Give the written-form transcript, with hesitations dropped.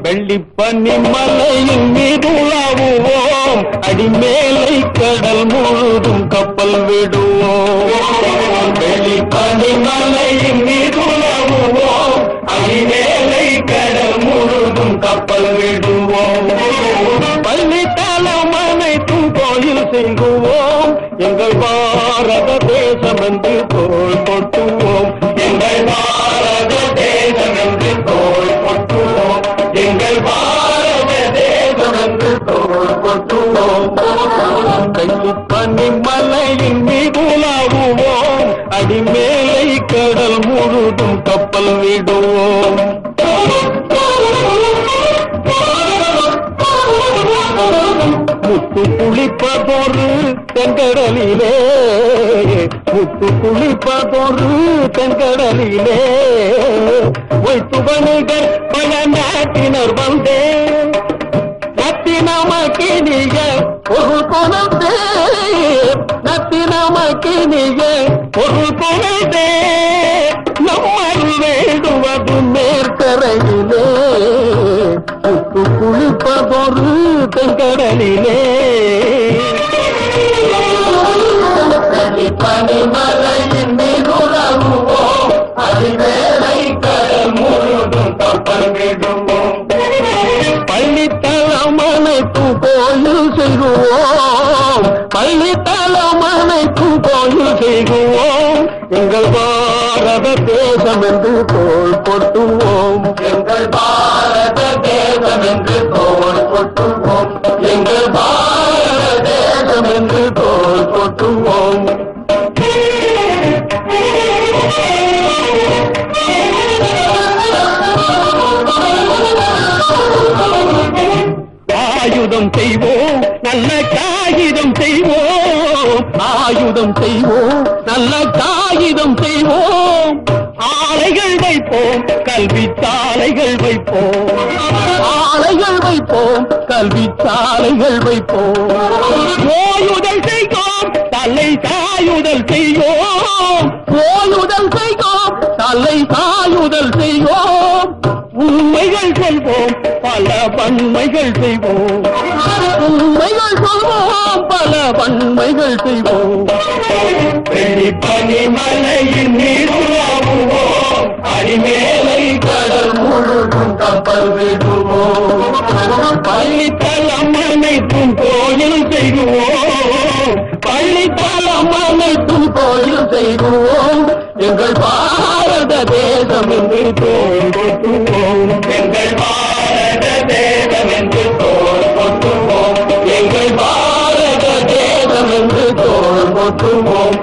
வெள்ளிப்பனி மலையின் மீது உலாவுவோம், அடிமேலை கடல் முழுதும் கப்பல் விடுவோம். வெள்ளிப்பனி மலையின் மீது உலாவுவோம், அடிமேலை கடல் முழுதும் கப்பல் விடுவோம். பள்ளித்தலம் அனைத்தும் கோயில் செய்குவோம், எங்கள் பாரத தேசம் என்று தோள் கொட்டுவோம். எங்கள் பாரத தேசம் என்று தோள் கொட்டுவோம். எங்கள் பாரத தேசம் என்று தோள் கொட்டுவோம். வெள்ளிப்பனி மலையின் மீது உலாவுவோம், அடிமேலை கடல் முழுதும் கப்பல் விடுவோம். முத்து குளிப்பதொரு தென்கடலிலே, முத்து குளிப்பதொரு தென்கடலிலே, வைத்துவணிகர் பல நாட்டினர் வந்தே நத்தினமக்கினிய ஒரு கொணந்தே, நத்தினமக்கினிய ஒரு கொணந்தே, நம்மள் வேண்டுவது மேற்கரையிலே, முத்து குளிப்பதொரு தென்கடலிலே. பனிமலையின் மீது உலாவுவோம், அடிமேலை கடல் முழுதும் கப்பல் விடுவோம். பள்ளித்தலம் அனைத்தும் கோயில் செய்குவோம், பள்ளித்தலம் அனைத்தும் கோயில் செய்குவோம். எங்கள் பாரத தேசம் என்று தோள் கொட்டுவோம். எங்கள் பாரத தேசம் என்று தோள் கொட்டுவோம். எங்கள் பாரத தேசம் என்று தோள் கொட்டுவோம். ஆயுதம் செய்வோம், நல்ல காகிதம் செய்வோம், ஆயுதம் செய்வோம், நல்ல காகிதம் செய்வோம். ஆலைகள் வைப்போம், கல்வி சாலைகள் வைப்போம், ஆலைகள் வைப்போம், கல்வி சாலைகள் வைப்போம். ஓயுதல் செய்வோம், தலை சாயுதல் செய்வோம், ஓயுதல் செய்வோம், தலை சாயுதல் செய்வோம். உண்மைகள் சொல்வோம், பல வன்மைகள் செய்வோம், உண்மைகள் சொல்வோம், பல வன்மைகள் செய்வோம். வெள்ளிப்பனி மலையின் மீது உலாவுவோம், அடிமேலை கடல் முழுதும் கப்பல் விடுவோம். பள்ளித்தலம் அனைத்தும் கோயில் செய்வோம், பள்ளித்தலம் அனைத்தும் கோயில் செய்வோம். எங்கள் பாரத தேசம் என்று தோள் கொட்டுவோம். எங்கள் பாரத தேசம் என்று தோள் கொட்டுவோம். எங்கள் பாரத தேசம் என்று தோள் கொட்டுவோம்.